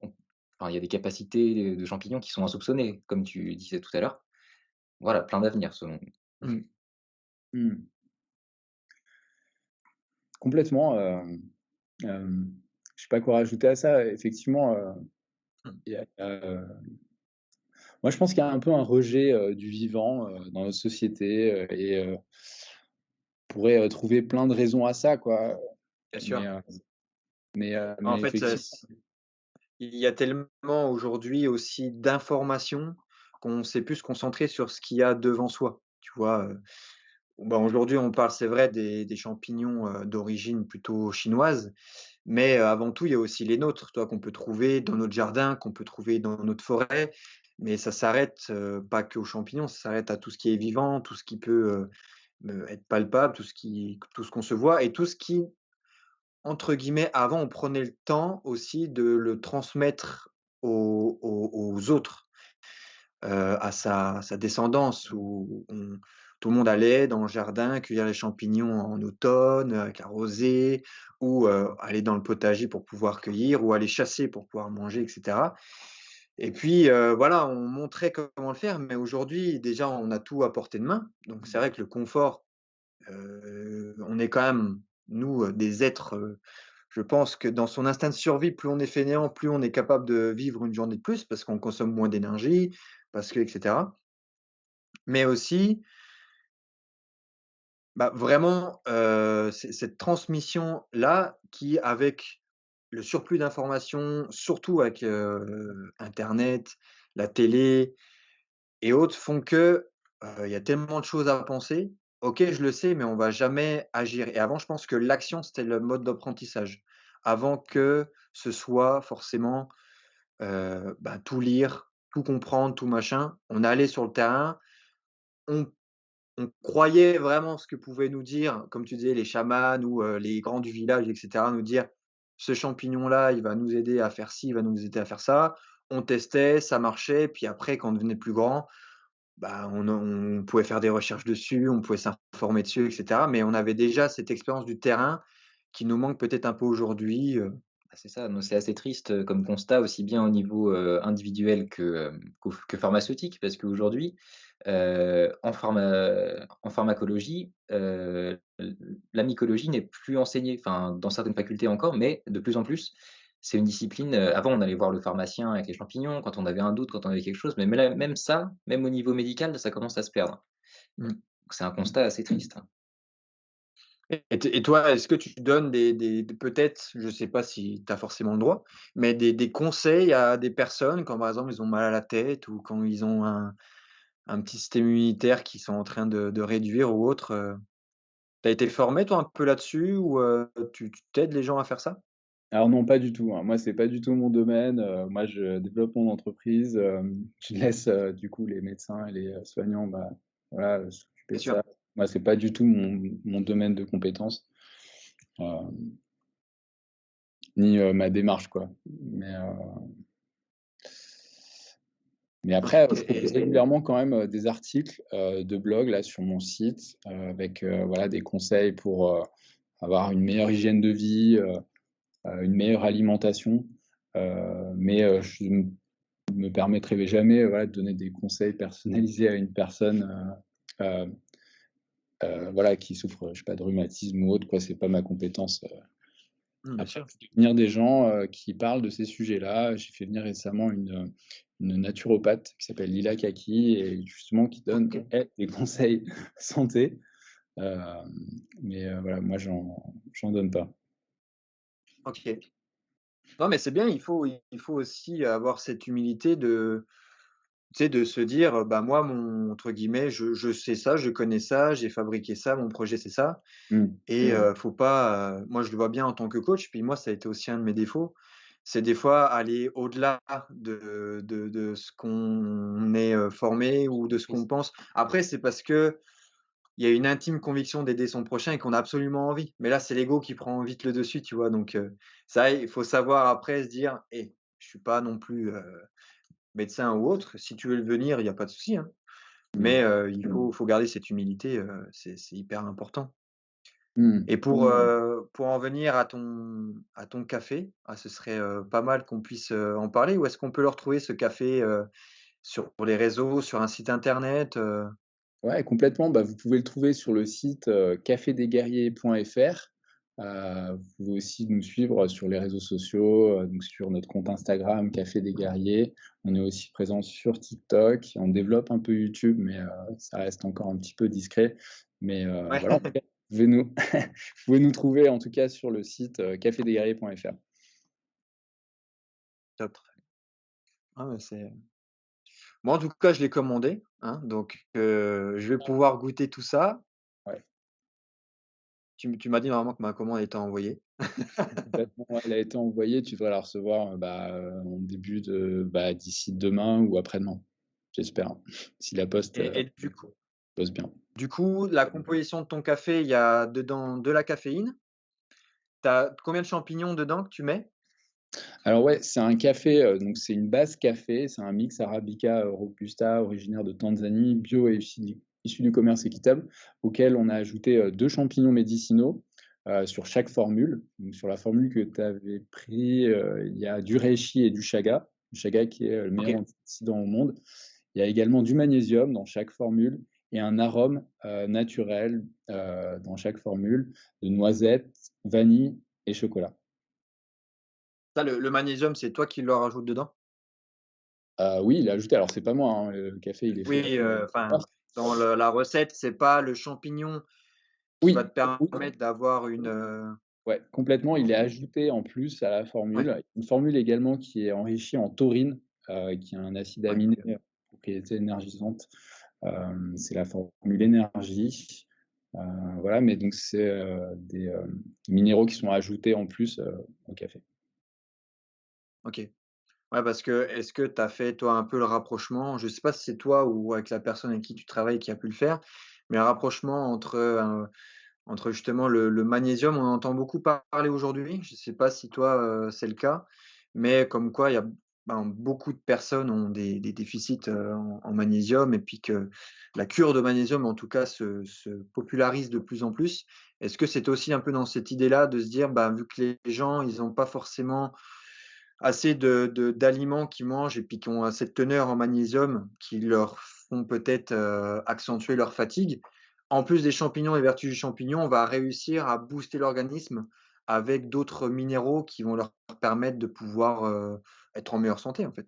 S3: enfin, il y a des capacités de champignons qui sont insoupçonnées, comme tu disais tout à l'heure. Voilà, plein d'avenir selon
S1: mmh,
S2: mmh. Complètement, je sais pas quoi rajouter à ça. Effectivement,
S1: mmh,
S2: il y a, moi, je pense qu'il y a un peu un rejet, du vivant, dans notre société, on pourrait, trouver plein de raisons à ça, quoi.
S1: bien
S2: Mais,
S1: sûr. En
S2: mais
S1: fait,
S2: effectivement,
S1: il y a tellement aujourd'hui aussi d'informations qu'on sait plus se concentrer sur ce qu'il y a devant soi, tu vois? Bah, aujourd'hui, on parle, c'est vrai, des champignons, d'origine plutôt chinoise, mais avant tout, il y a aussi les nôtres, toi, qu'on peut trouver dans notre jardin, qu'on peut trouver dans notre forêt, mais ça s'arrête, pas qu'aux champignons, ça s'arrête à tout ce qui est vivant, tout ce qui peut, être palpable, tout ce qu'on se voit et tout ce qui, entre guillemets, avant, on prenait le temps aussi de le transmettre aux autres, à sa descendance où tout le monde allait dans le jardin cueillir les champignons en automne, avec la rosée ou, aller dans le potager pour pouvoir cueillir ou aller chasser pour pouvoir manger et cetera et puis, voilà, on montrait comment le faire, mais aujourd'hui, déjà, on a tout à portée de main, donc c'est vrai que le confort, on est quand même, nous, des êtres, je pense que dans son instinct de survie, plus on est fainéant, plus on est capable de vivre une journée de plus parce qu'on consomme moins d'énergie, parce que et cetera. Mais aussi, Bah, vraiment, c'est cette transmission-là qui, avec le surplus d'informations, surtout avec, internet, la télé et autres, font que, il y a tellement de choses à penser. OK, je le sais, mais on va jamais agir et avant, je pense que l'action, c'était le mode d'apprentissage. Avant que ce soit forcément, bah, tout lire, tout comprendre, tout machin. On allait sur le terrain, on on croyait vraiment ce que pouvaient nous dire, comme tu disais, les chamans ou, les grands du village et cetera, nous dire: «Ce champignon-là, il va nous aider à faire ci, il va nous aider à faire ça». On testait, ça marchait, puis après quand on devenait plus grand, bah, on pouvait faire des recherches dessus, on pouvait s'informer dessus et cetera, mais on avait déjà cette expérience du terrain qui nous manque peut-être un peu aujourd'hui,
S3: Bah, c'est ça, donc c'est assez triste, comme constat aussi bien au niveau, individuel que pharmaceutique. Parce qu'aujourd'hui, en pharmacologie, la mycologie n'est plus enseignée, enfin dans certaines facultés encore, mais de plus en plus, c'est une discipline, avant on allait voir le pharmacien avec les champignons quand on avait un doute, quand on avait quelque chose, mais même ça, même au niveau médical, ça commence à se perdre.
S1: mmh.
S3: Donc c'est un constat assez triste, hein.
S1: Et toi, est-ce que tu donnes des peut-être, je sais pas si tu as forcément le droit, mais des conseils à des personnes quand, par exemple, ils ont mal à la tête ou quand ils ont un petit système immunitaire qu'ils sont en train de réduire ou autre, tu as été formé toi un peu là-dessus ou, tu t'aides les gens à faire ça?
S2: Alors non, pas du tout, hein. Moi, c'est pas du tout mon domaine, moi, je développe mon entreprise, je laisse, du coup, les médecins et les, soignants, bah, voilà, s'occuper
S1: Bien
S2: de
S1: sûr.
S2: ça. Moi, c'est pas du tout mon domaine de compétence, heu, ni, ma démarche, quoi. Mais après, je propose
S1: OK.
S2: régulièrement quand même, des articles, de blog là sur mon site, avec, voilà, des conseils pour, avoir une meilleure hygiène de vie, une meilleure alimentation, mais, je me permettrai jamais, voilà, de donner des conseils personnalisés à une personne, heu voilà, qui souffre, je sais pas, de rhumatisme ou autre, quoi. C'est pas ma compétence.
S1: Mmh, bien
S2: Après,
S1: sûr.
S2: je fais venir des gens, qui parlent de ces sujets-là. J'ai fait venir récemment une naturopathe qui s'appelle Lila Kaki et justement qui donne,
S1: OK,
S2: elle, des conseils santé, hem, mais, voilà, moi j'en donne pas.
S1: OK. Non, mais c'est bien, il faut aussi avoir cette humilité de, tu sais, de se dire, «Bah, moi, mon entre guillemets, je sais ça, je connais ça, j'ai fabriqué ça, mon projet, c'est ça».
S2: Mmh.
S1: Et faut pas, moi je le vois bien en tant que coach, puis moi ça a été aussi un de mes défauts, c'est des fois aller au-delà de ce qu'on est, formé ou de ce qu'on pense. Après c'est parce qu'il y a une intime conviction d'aider son prochain et qu'on a absolument envie. Mais là, c'est l'ego qui prend vite le dessus, tu vois? Donc ça, il faut savoir après se dire: «Hé, je suis pas non plus, médecin ou autre, si tu veux le devenir, il y a pas de souci, hein».
S2: Mmh.
S1: Mais il faut garder cette humilité, c'est hyper important.
S2: Mmh.
S1: Et pour en venir à ton café, ce serait, pas mal qu'on puisse, en parler. Où est-ce qu'on peut le retrouver ce café, sur les réseaux, sur un site internet,
S2: Ouais, complètement. Bah, vous pouvez le trouver sur le site, cafédesguerriers.fr. Vous pouvez aussi nous suivre sur les réseaux sociaux, donc sur notre compte Instagram Café des Guerriers. On est aussi présent sur TikTok. On développe un peu YouTube, mais ça reste encore un petit peu discret. Mais
S1: ouais,
S2: voilà, en tout cas, vous pouvez nous vous pouvez nous trouver en tout cas sur le site, cafédesguerriers.fr.
S1: top. Ah ouais, c'est moi, en tout cas, je l'ai commandé, hein, donc je vais pouvoir goûter tout ça.
S2: Ouais,
S1: Tu m'as dit normalement que ma commande était envoyée.
S2: complètement, ouais, elle a été envoyée. Tu devrais la recevoir, bah, en début de bah, d'ici demain ou après-demain, j'espère, hein, si la poste,
S1: Et du coup
S2: bosse bien.
S1: la composition de ton café, il y a dedans de la caféine. Tu as combien de champignons dedans que tu mets?
S2: Alors ouais, c'est un café, donc c'est une base café, c'est un mix arabica, robusta originaire de Tanzanie, bio et issu du commerce équitable, auquel on a ajouté, 2 champignons médicinaux, sur chaque formule. Donc sur la formule que tu avais pris, il y a du reishi et du chaga. Du chaga qui est, le meilleur
S1: OK.
S2: antioxydant au monde. Il y a également du magnésium dans chaque formule et un arôme, naturel, dans chaque formule, de noisette, vanille et chocolat.
S1: Ça, le magnésium, c'est toi qui le rajoutes dedans?
S2: Oui, il a ajouté, alors c'est pas moi, hein, le café il est fait
S1: Oui, enfin,
S2: par
S1: dans le la recette, c'est pas le champignon qui va
S2: Oui,
S1: te
S2: oui,
S1: permettre d'avoir
S2: ouais, complètement. Il est ajouté en plus à la
S1: ouais,
S2: formule. Une formule également qui est enrichie en taurine, qui est un acide
S1: ouais,
S2: aminé
S1: OK.
S2: à propriété énergisante. C'est la formule énergie. Heu, voilà, mais donc c'est, des, minéraux qui sont ajoutés en plus, au café.
S1: OK. Ouais, parce que est-ce que tu as fait, toi, un peu le rapprochement? Je sais pas si c'est toi ou avec la personne avec qui tu travailles qui a pu le faire, mais un rapprochement entre justement le magnésium, on en entend beaucoup parler aujourd'hui. Je sais pas si toi, c'est le cas, mais comme quoi il y a beaucoup de personnes ont des déficits, en magnésium et puis que la cure de magnésium, en tout cas, se popularise de plus en plus. Est-ce que c'est aussi un peu dans cette idée-là de se dire, bah, vu que les gens, ils ont pas forcément assez de d'aliments qu'ils mangent et puis qui ont cette teneur en magnésium qui leur font peut-être, accentuer leur fatigue. En plus des champignons et vertus du champignon, on va réussir à booster l'organisme avec d'autres minéraux qui vont leur permettre de pouvoir, être en meilleure santé, en fait.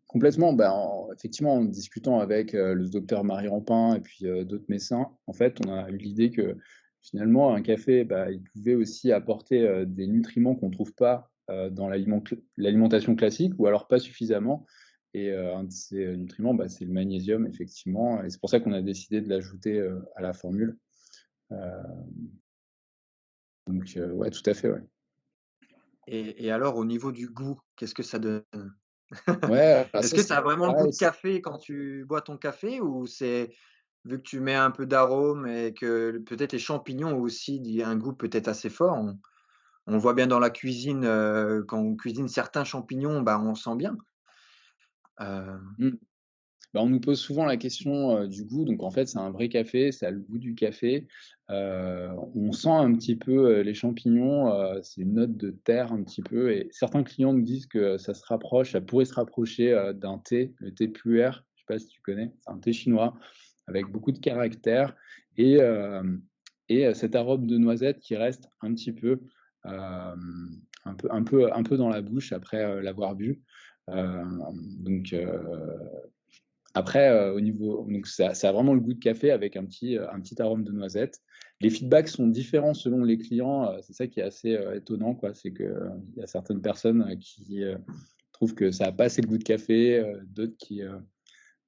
S2: Complètement, bah, effectivement, en discutant avec, le docteur Marie Rampin et puis, d'autres médecins, en fait, on a eu l'idée que, finalement, un café, bah, il pouvait aussi apporter, des nutriments qu'on ne trouve pas, dans l'alimentation classique ou alors pas suffisamment et un de ces, nutriments, bah, c'est le magnésium, effectivement et c'est pour ça qu'on a décidé de l'ajouter, à la formule. Heu, donc ouais, tout à fait, ouais.
S1: Et alors au niveau du goût, qu'est-ce que ça donne?
S2: Ouais, alors
S1: Est-ce
S2: ça,
S1: que ça
S2: c'est
S1: a vraiment le goût
S2: pareil,
S1: de café quand tu bois ton café ou c'est vu que tu mets un peu d'arôme et que peut-être les champignons ont aussi un goût peut-être assez fort? On le voit bien dans la cuisine, quand on cuisine certains champignons, bah, on sent bien. Heu,
S2: mmh. Bah, on nous pose souvent la question, du goût, donc en fait, c'est un vrai café, ça a le goût du café. On sent un petit peu, les champignons, c'est une note de terre un petit peu et certains clients nous disent que ça pourrait se rapprocher, d'un thé, le thé pu'er, je sais pas si tu connais? C'est un thé chinois avec beaucoup de caractère et cet arôme de noisette qui reste un petit peu, un peu dans la bouche après, l'avoir bu. Donc après, au niveau donc ça a vraiment le goût de café avec un petit arôme de noisette. Les feedbacks sont différents selon les clients, c'est ça qui est assez, étonnant quoi. C'est qu'il y a certaines personnes, qui, trouvent que ça a pas assez le goût de café, d'autres qui,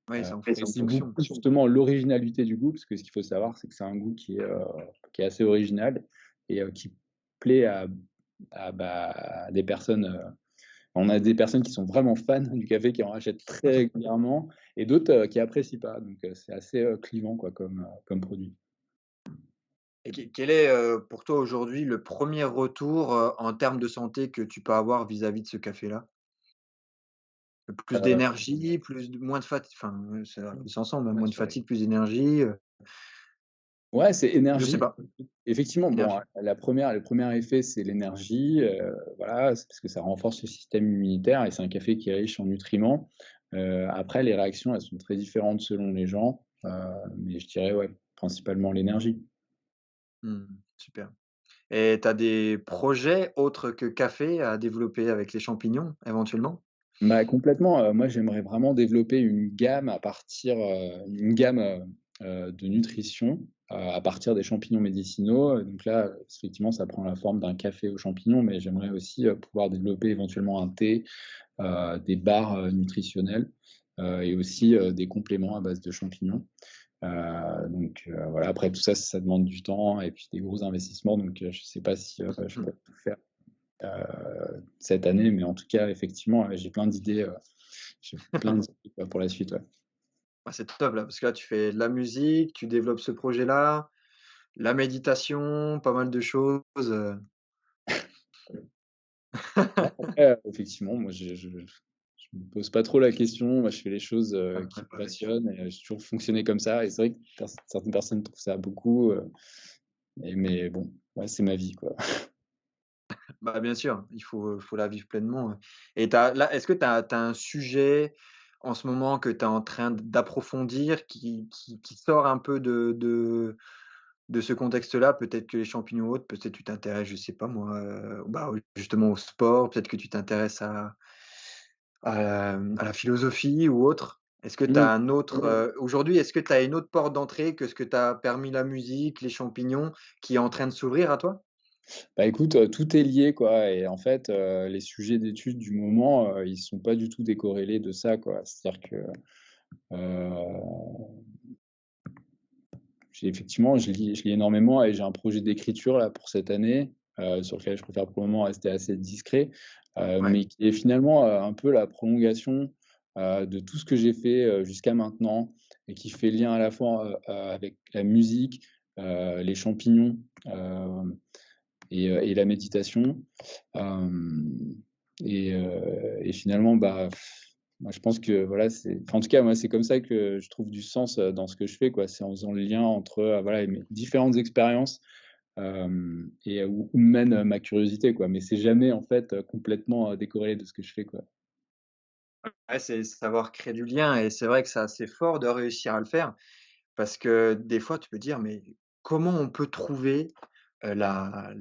S1: ouais, c'est en
S2: apprécient
S1: fonction.
S2: beaucoup justement l'originalité du goût, parce que ce qu'il faut savoir, c'est que c'est un goût qui est assez original et qui plaît à des personnes, on a des personnes qui sont vraiment fans du café, qui en achètent très régulièrement et d'autres, qui apprécient pas. Donc, c'est assez, clivant quoi comme produit.
S1: Et quel est, pour toi aujourd'hui le premier retour, en termes de santé que tu peux avoir vis-à-vis de ce café-là? Plus
S2: Heu,
S1: d'énergie, moins de fatigue, enfin, ça glisse ensemble, hein,
S3: Ouais,
S1: moins de
S3: sur les
S1: fatigue, plus d'énergie,
S2: ouais, c'est
S1: je sais
S2: énergie.
S1: pas,
S2: Effectivement, bon,
S1: énergie.
S2: le premier effet, c'est l'énergie, voilà, c'est parce que ça renforce le système immunitaire et c'est un café qui est riche en nutriments. Après les réactions, elles sont très différentes selon les gens, mais je dirais, ouais, principalement l'énergie.
S1: Mmh, super. Et tu as des projets autres que café à développer avec les champignons, éventuellement?
S2: Bah, complètement, moi j'aimerais vraiment développer une gamme, de nutrition, à partir des champignons médicinaux, donc là, effectivement, ça prend la forme d'un café aux champignons, mais j'aimerais aussi, pouvoir développer éventuellement un thé, des barres, nutritionnelles, et aussi, des compléments à base de champignons. Donc voilà, après tout ça, ça demande du temps et puis des gros investissements, donc je sais pas si, je
S1: Mmh.
S2: peux tout faire cette année, mais en tout cas, effectivement, j'ai plein d'idées, pour la suite, ouais.
S1: Ah, c'est top là, parce que là, tu fais de la musique, tu développes ce projet-là, la méditation, pas mal de choses,
S2: Après, effectivement, moi, je me pose pas trop la question. Moi, je fais les choses,
S1: à
S2: qui me
S1: préparer.
S2: passionnent et j'ai toujours fonctionné comme ça et c'est vrai que certaines personnes trouvent ça beaucoup, mais bon, ouais, c'est ma vie, quoi.
S1: Bah, bien sûr, faut la vivre pleinement, et là, est-ce que tu as un sujet en ce moment que tu es en train d'approfondir qui sort un peu de ce contexte-là? Peut-être que les champignons ou autres, peut-être tu t'intéresses, je sais pas moi, justement au sport, peut-être que tu t'intéresses à la philosophie ou autre? Est-ce que tu
S2: Mmh.
S1: as un autre, aujourd'hui, est-ce que tu as une autre porte d'entrée que ce que t'a permis la musique, les champignons, qui est en train de s'ouvrir à toi?
S2: Bah, écoute, tout est lié, quoi et en fait, les sujets d'études du moment, ils sont pas du tout décorrélés de ça, quoi. C'est-à-dire que, heu, je lis énormément et j'ai un projet d'écriture, là, pour cette année, sur lequel je préfère pour le moment rester assez discret,
S1: Ouais,
S2: mais qui est finalement, un peu la prolongation, de tout ce que j'ai fait, jusqu'à maintenant et qui fait lien à la fois, avec la musique, les champignons, hem et la méditation. Hem et finalement, bah, moi, je pense que voilà, en tout cas, moi, c'est comme ça que je trouve du sens, dans ce que je fais, quoi. C'est en faisant le lien entre, voilà, mes différentes expériences, et où mène, ma curiosité, quoi. Mais c'est jamais, en fait, complètement, décorrélé de ce que je fais, quoi.
S1: ouais, c'est savoir créer du lien et c'est vrai que c'est assez fort de réussir à le faire parce que des fois, tu peux dire: «Mais comment on peut trouver, la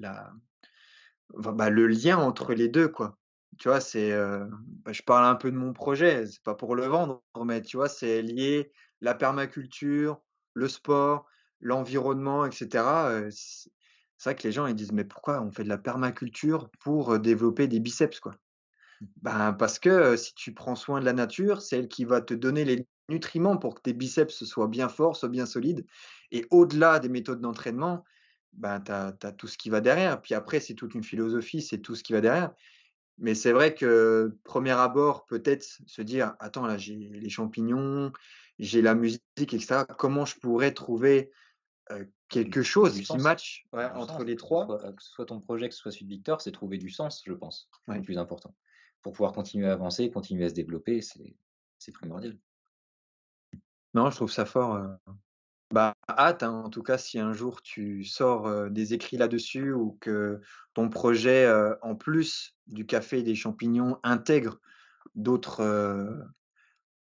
S1: le lien entre les 2 quoi?» Tu vois? C'est, je parle un peu de mon projet, c'est pas pour le vendre, mais tu vois, c'est lier la permaculture, le sport, l'environnement et cetera, c'est vrai que les gens, ils disent: «Mais pourquoi on fait de la permaculture pour, développer des biceps, quoi?» Ben, parce que, si tu prends soin de la nature, c'est elle qui va te donner les nutriments pour que tes biceps soient bien forts, soient bien solides et au-delà des méthodes d'entraînement, ben, tu as tout ce qui va derrière. Puis après, c'est toute une philosophie, c'est tout ce qui va derrière. Mais c'est vrai que, premier abord, peut-être se dire: «Attends, là, j'ai les champignons, j'ai la musique et cetera. Comment je pourrais trouver, quelque chose
S3: Du
S1: qui
S3: sens,
S1: match, ouais,
S3: du
S1: entre
S3: sens,
S1: les 3?»
S3: que ce soit ton projet, que ce soit celui de Victor, c'est trouver du sens, je pense, le
S1: Ouais.
S3: plus important. Pour pouvoir continuer à avancer, continuer à se développer, c'est primordial.
S1: Non, je trouve ça fort, bah, hâte, hein, en tout cas, si un jour tu sors, des écrits là-dessus ou que ton projet, en plus du café et des champignons, intègre d'autres,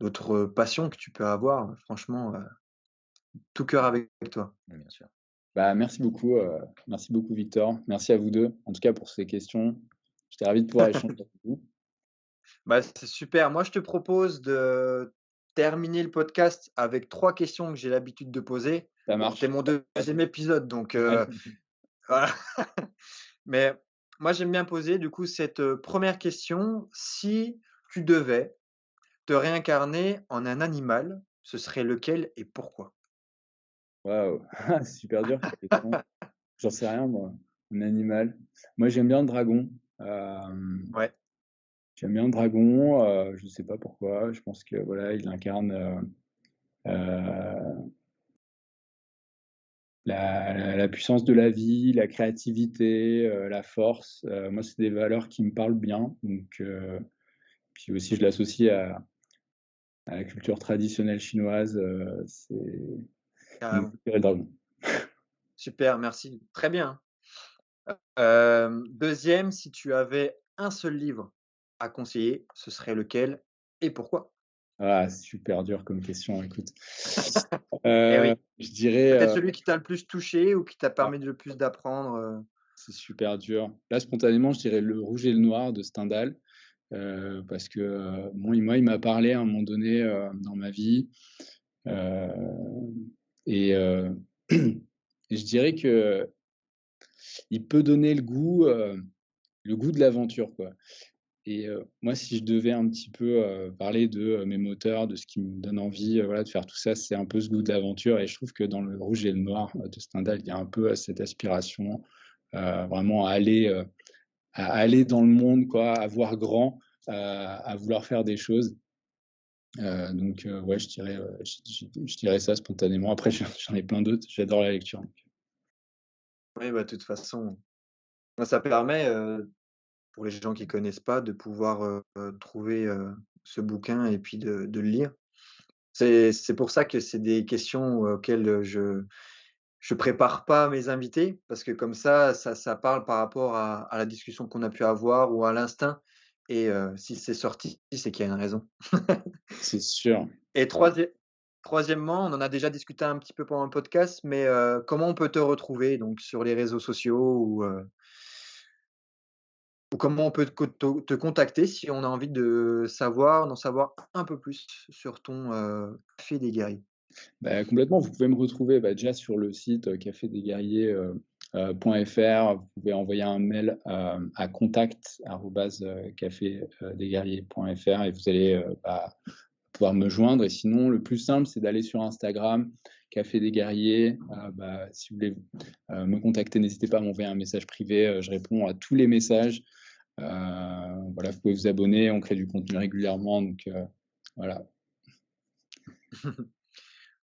S1: d'autres passions que tu peux avoir, franchement, tout cœur avec toi.
S3: Oui, bien sûr.
S2: Bah, merci beaucoup Victor. Merci à vous 2 en tout cas pour ces questions. J'étais ravi de pouvoir échanger avec vous.
S1: Bah, c'est super. Moi, je te propose de terminer le podcast avec 3 questions que j'ai l'habitude de poser.
S2: Ça
S1: Bon, tu es
S2: marche.
S1: mon deuxième épisode, donc
S2: Ouais.
S1: voilà. Mais moi, j'aime bien poser, du coup, cette, 1re question. Si tu devais te réincarner en un animal, ce serait lequel et pourquoi?
S2: Waouh! Super dur comme question. J'en sais rien moi. Un animal. Moi j'aime bien le dragon. Hem,
S1: Ouais,
S2: J'aime bien le dragon, je sais pas pourquoi. Je pense que voilà, il incarne, heu, la puissance de la vie, la créativité, la force. Moi, c'est des valeurs qui me parlent bien, donc puis aussi je l'associe à la culture traditionnelle chinoise, donc
S1: carrément.
S2: je dirais le dragon.
S1: Super, merci. Très bien. 2e, si tu avais un seul livre à conseiller, ce serait lequel et pourquoi?
S2: Ah, super dur comme question, écoute.
S1: Eh oui,
S2: Je dirais,
S1: peut-être celui qui t'a le plus touché ou qui t'a
S2: ah,
S1: permis le plus d'apprendre,
S2: c'est super dur. Là, spontanément, je dirais Le Rouge et le Noir de Stendhal, parce que, bon, il m'a parlé à un moment donné, dans ma vie, heu et et je dirais qu'il peut donner le goût de l'aventure, quoi. Et moi, si je devais un petit peu, parler de, mes moteurs, de ce qui me donne envie, voilà, de faire tout ça, c'est un peu ce goût de l'aventure et je trouve que dans Le Rouge et le Noir, de Stendhal, il y a un peu, cette aspiration, vraiment à aller dans le monde, quoi, à voir grand, à vouloir faire des choses. Donc ouais, je dirais ça spontanément. Après, j'en ai plein d'autres, j'adore la lecture.
S1: oui, bah, de toute façon, moi, ça permet, pour les gens qui connaissent pas, de pouvoir, trouver, ce bouquin et puis de le lire. C'est pour ça que c'est des questions auxquelles, je prépare pas mes invités parce que comme ça parle par rapport à la discussion qu'on a pu avoir ou à l'instinct et si c'est sorti, c'est qu'il y a une raison.
S2: C'est sûr.
S1: Et troisièmement, on en a déjà discuté un petit peu pendant le podcast, mais comment on peut te retrouver donc sur les réseaux sociaux ou ou comment on peut te contacter si on a envie d'en savoir un peu plus sur ton, café des guerriers?
S2: Bah, complètement, vous pouvez me retrouver, bah, déjà sur le site, cafédesguerriers.fr. Vous pouvez envoyer un mail, à contact@cafédesguerriers.fr et vous allez, pouvoir me joindre. Et sinon, le plus simple, c'est d'aller sur Instagram, Café des Guerriers. Si vous voulez, me contacter, n'hésitez pas à m'envoyer un message privé, je réponds à tous les messages. Voilà, vous pouvez vous abonner, on crée du contenu régulièrement, donc voilà.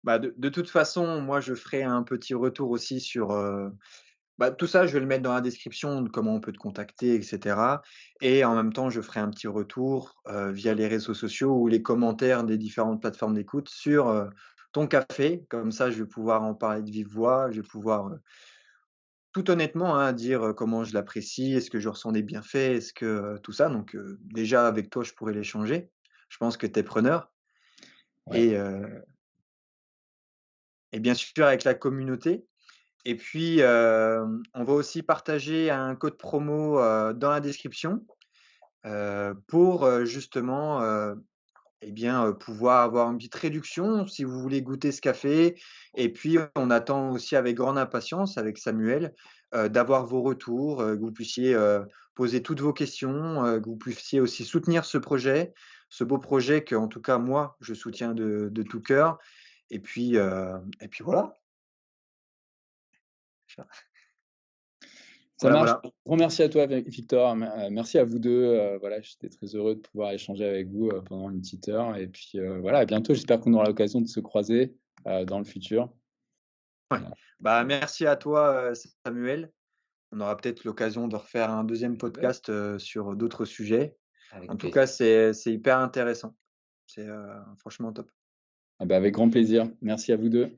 S1: Bah, de toute façon, moi, je ferai un petit retour aussi sur, tout ça, je vais le mettre dans la description de comment on peut te contacter et cetera, et en même temps, je ferai un petit retour, via les réseaux sociaux ou les commentaires des différentes plateformes d'écoute sur, ton café. Comme ça, je vais pouvoir en parler de vive voix, je vais pouvoir, tout honnêtement, hein, dire, comment je l'apprécie, est-ce que je ressens des bienfaits, est-ce que, tout ça, donc déjà avec toi, je pourrais l'échanger. Je pense que tu es preneur,
S2: Ouais.
S1: et bien sûr avec la communauté. Et puis, on va aussi partager un code promo, dans la description, pour, justement, pouvoir avoir une petite réduction si vous voulez goûter ce café. Et puis, on attend aussi avec grande impatience, avec Samuel, d'avoir vos retours, que vous puissiez, poser toutes vos questions, que vous puissiez aussi soutenir ce beau projet que, en tout cas moi, je soutiens de tout cœur. Et puis voilà.
S2: Ça
S1: Voilà,
S2: marche.
S1: voilà.
S2: Grand merci à toi, Victor. Merci à vous 2. Voilà, j'étais très heureux de pouvoir échanger avec vous, pendant une petite heure et puis, voilà, à bientôt. J'espère qu'on aura l'occasion de se croiser, dans le futur.
S1: Ouais.
S2: Voilà.
S1: Merci à toi, Samuel. On aura peut-être l'occasion de refaire un deuxième
S3: Ouais,
S1: podcast, sur d'autres sujets. En
S3: avec
S1: tout cas,
S3: plaisir.
S1: c'est hyper intéressant. C'est, franchement top.
S2: Avec grand plaisir. Merci à vous 2.